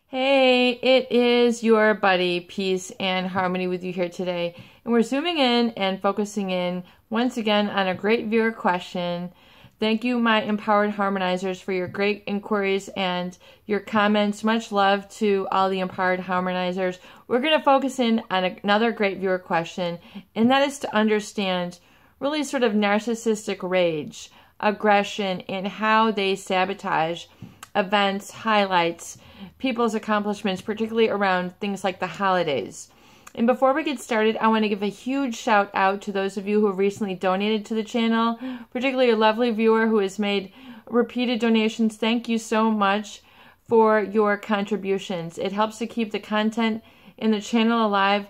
Hey, it is your buddy, Peace and Harmony with you here today. And we're zooming in and focusing in once again on a great viewer question. Thank you, my empowered harmonizers, for your great inquiries and your comments. Much love to all the empowered harmonizers. We're going to focus in on another great viewer question, and that is to understand really sort of narcissistic rage, aggression, and how they sabotage events, highlights, people's accomplishments, particularly around things like the holidays. And before we get started, I want to give a huge shout out to those of you who have recently donated to the channel, particularly a lovely viewer who has made repeated donations. Thank you so much for your contributions. It helps to keep the content in the channel alive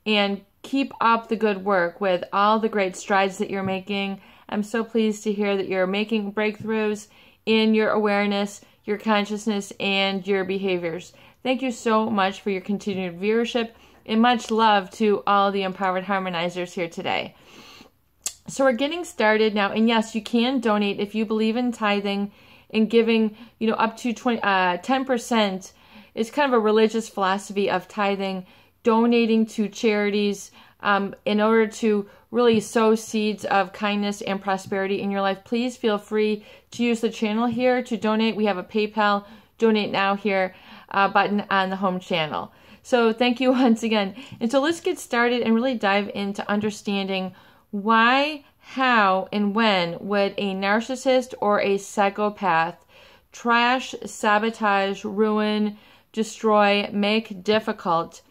and keep up the good work with all the great strides that you're making. I'm so pleased to hear that you're making breakthroughs in your awareness, your consciousness, and your behaviors. Thank you so much for your continued viewership, and much love to all the empowered harmonizers here today. So we're getting started now, and yes, you can donate if you believe in tithing and giving, up to 10%. It's kind of a religious philosophy of tithing, donating to charities in order to really sow seeds of kindness and prosperity in your life. Please feel free to use the channel here to donate. We have a PayPal donate now here button on the home channel. So thank you once again. And so let's get started and really dive into understanding why, how, and when would a narcissist or a psychopath trash, sabotage, ruin, destroy, make difficult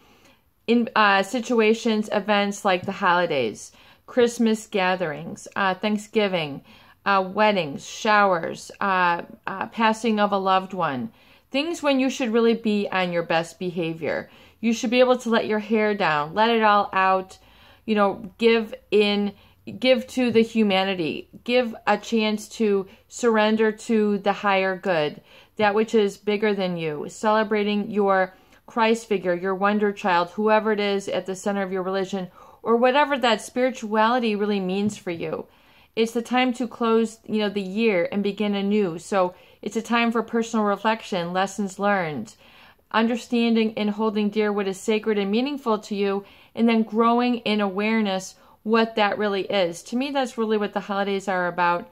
in situations, events like the holidays, Christmas gatherings, Thanksgiving, weddings, showers, passing of a loved one, things when you should really be on your best behavior. You should be able to let your hair down, let it all out, give to the humanity, give a chance to surrender to the higher good, that which is bigger than you, celebrating your Christ figure, your wonder child, whoever it is at the center of your religion, or whatever that spirituality really means for you. It's the time to close, the year and begin anew. So it's a time for personal reflection, lessons learned, understanding and holding dear what is sacred and meaningful to you, and then growing in awareness what that really is. To me, that's really what the holidays are about.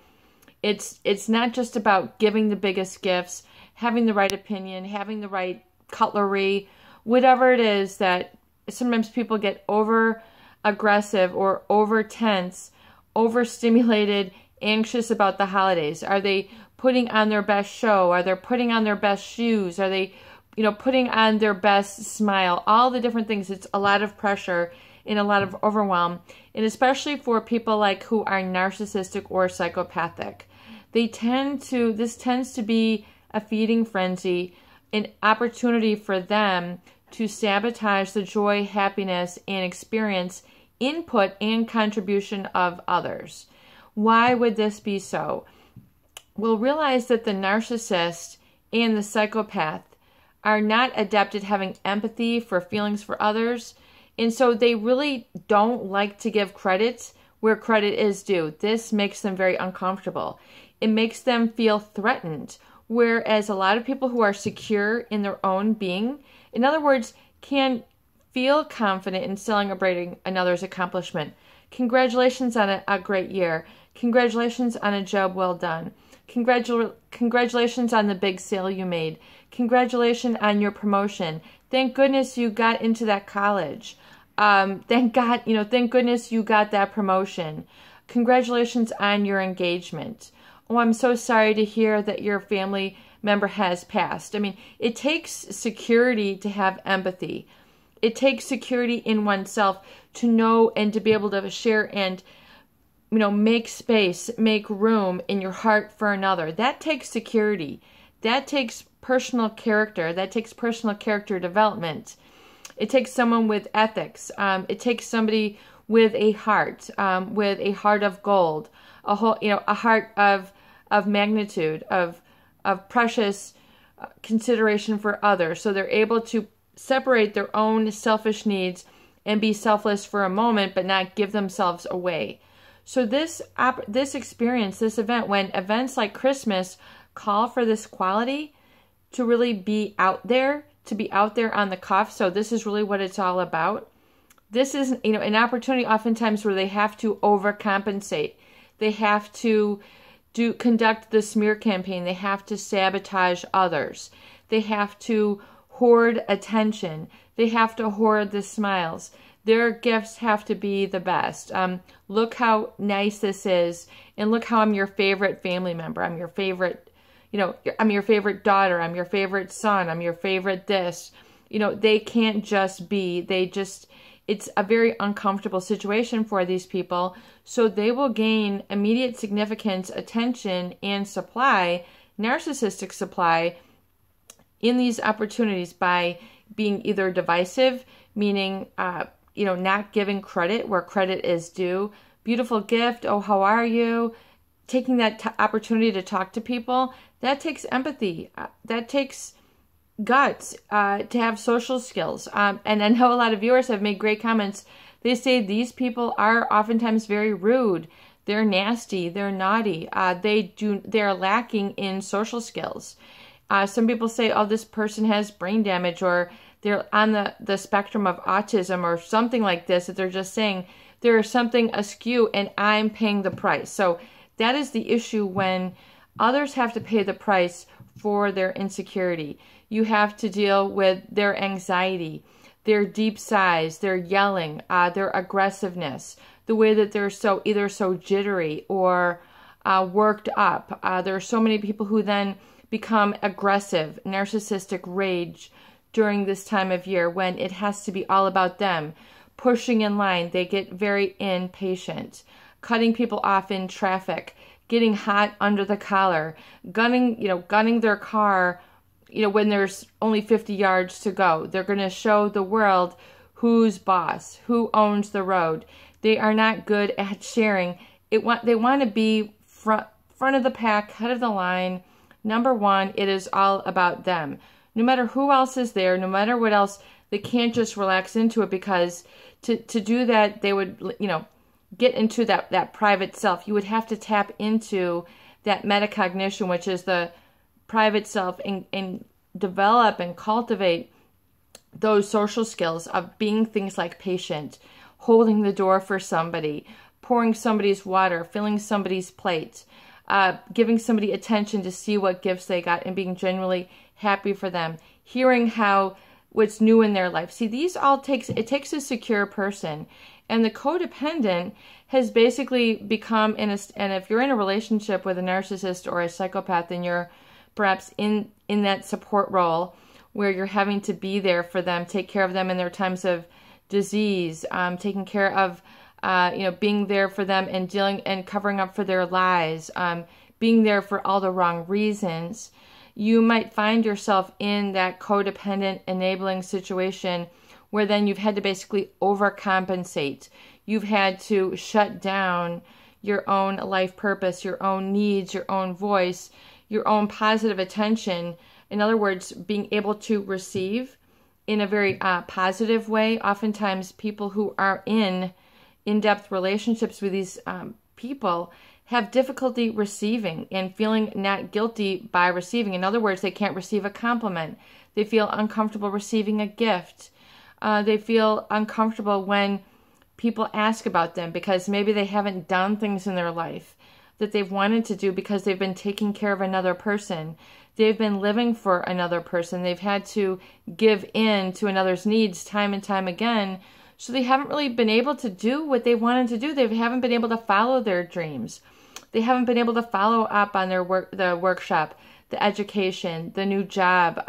It's not just about giving the biggest gifts, having the right opinion, having the right cutlery, whatever it is that sometimes people get over aggressive or over tense, overstimulated, anxious about the holidays. Are they putting on their best show? Are they putting on their best shoes? Are they, putting on their best smile? All the different things. It's a lot of pressure and a lot of overwhelm. And especially for people who are narcissistic or psychopathic. This tends to be a feeding frenzy, an opportunity for them to sabotage the joy, happiness, and experience, input, and contribution of others. Why would this be so? We'll realize that the narcissist and the psychopath are not adept at having empathy for feelings for others, and so they really don't like to give credit where credit is due. This makes them very uncomfortable. It makes them feel threatened. Whereas a lot of people who are secure in their own being, in other words, can feel confident in celebrating another's accomplishment. Congratulations on a great year. Congratulations on a job well done. Congratulations on the big sale you made. Congratulations on your promotion. Thank goodness you got into that college. Thank goodness you got that promotion. Congratulations on your engagement. Oh, I'm so sorry to hear that your family member has passed. I mean, it takes security to have empathy. It takes security in oneself to know and to be able to share and, make space, make room in your heart for another. That takes security. That takes personal character. That takes personal character development. It takes someone with ethics. It takes somebody with a heart of gold, a heart of magnitude, of precious consideration for others. So they're able to separate their own selfish needs and be selfless for a moment, but not give themselves away. So this experience, this event, when events like Christmas call for this quality to really be out there, to be out there on the cuff. So this is really what it's all about. This is, an opportunity oftentimes where they have to overcompensate. They have to conduct the smear campaign. They have to sabotage others. They have to hoard attention. They have to hoard the smiles. Their gifts have to be the best. Look how nice this is, and look how I'm your favorite family member. I'm your favorite, I'm your favorite daughter. I'm your favorite son. I'm your favorite this. They can't just be. It's a very uncomfortable situation for these people. So they will gain immediate significance, attention, and supply, narcissistic supply, in these opportunities by being either divisive, meaning, not giving credit where credit is due. Beautiful gift. Oh, how are you? Taking that opportunity to talk to people. That takes empathy. That takes guts to have social skills. And I know a lot of viewers have made great comments. They say these people are oftentimes very rude. They're nasty. They're naughty. They're lacking in social skills. Some people say, oh, this person has brain damage, or they're on the spectrum of autism or something like this, that they're just saying there's something askew and I'm paying the price. So that is the issue when others have to pay the price for their insecurity. You have to deal with their anxiety, their deep sighs, their yelling, their aggressiveness, the way that they're either so jittery or worked up. There are so many people who then become aggressive, narcissistic rage during this time of year when it has to be all about them. Pushing in line, they get very impatient. Cutting people off in traffic, getting hot under the collar, gunning their car, when there's only 50 yards to go. They're going to show the world who's boss, who owns the road. They are not good at sharing. They want to be front of the pack, head of the line. Number one, it is all about them. No matter who else is there, no matter what else, they can't just relax into it, because to do that, they would, get into that private self. You would have to tap into that metacognition, which is the private self, and develop and cultivate those social skills of being things like patient, holding the door for somebody, pouring somebody's water, filling somebody's plate, giving somebody attention to see what gifts they got and being genuinely happy for them, hearing what's new in their life. See, these all takes a secure person. And the codependent has basically become, and if you're in a relationship with a narcissist or a psychopath, then you're perhaps in that support role where you're having to be there for them, take care of them in their times of disease, taking care of, being there for them and dealing and covering up for their lies, being there for all the wrong reasons. You might find yourself in that codependent enabling situation where then you've had to basically overcompensate. You've had to shut down your own life purpose, your own needs, your own voice, your own positive attention. In other words, being able to receive in a very positive way. Oftentimes people who are in in-depth relationships with these people have difficulty receiving and feeling not guilty by receiving. In other words, they can't receive a compliment. They feel uncomfortable receiving a gift. They feel uncomfortable when people ask about them because maybe they haven't done things in their life that they've wanted to do because they've been taking care of another person. They've been living for another person. They've had to give in to another's needs time and time again. So they haven't really been able to do what they wanted to do. They haven't been able to follow their dreams. They haven't been able to follow up on their work, the workshop, the education, the new job,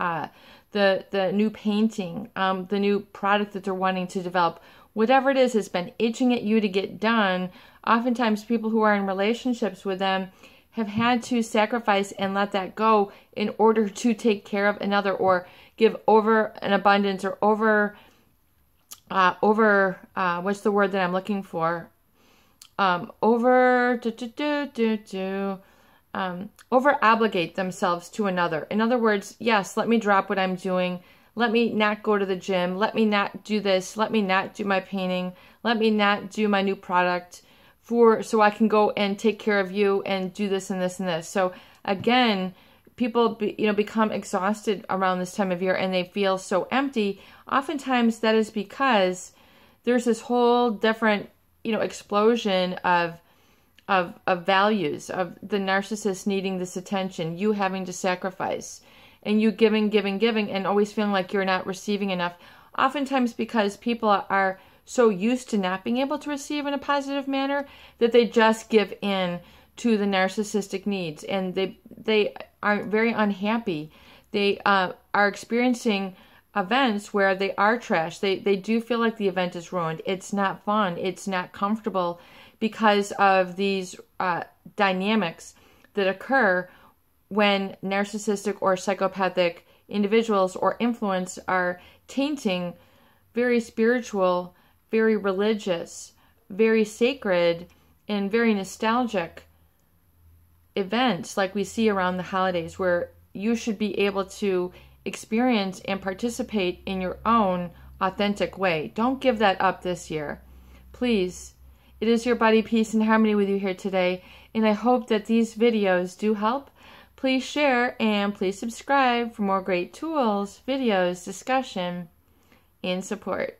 the new painting, the new product that they're wanting to develop. Whatever it is has been itching at you to get done. Oftentimes people who are in relationships with them have had to sacrifice and let that go in order to take care of another or give over an abundance or over what's the word that I'm looking for? Over obligate themselves to another. In other words, yes, let me drop what I'm doing. Let me not go to the gym. Let me not do this. Let me not do my painting. Let me not do my new product so I can go and take care of you and do this and this and this. So again, people become exhausted around this time of year and they feel so empty, oftentimes that is because there's this whole different, explosion of values, of the narcissist needing this attention, you having to sacrifice, and you giving, and always feeling like you're not receiving enough. Oftentimes because people are so used to not being able to receive in a positive manner that they just give in to the narcissistic needs, and they are very unhappy. They are experiencing events where they are trashed. They do feel like the event is ruined. It's not fun. It's not comfortable because of these dynamics that occur when narcissistic or psychopathic individuals or influence are tainting very spiritual, very religious, very sacred, and very nostalgic events like we see around the holidays, where you should be able to experience and participate in your own authentic way. Don't give that up this year. Please. It is your buddy, Peace and Harmony, with you here today, and I hope that these videos do help. Please share and please subscribe for more great tools, videos, discussion, and support.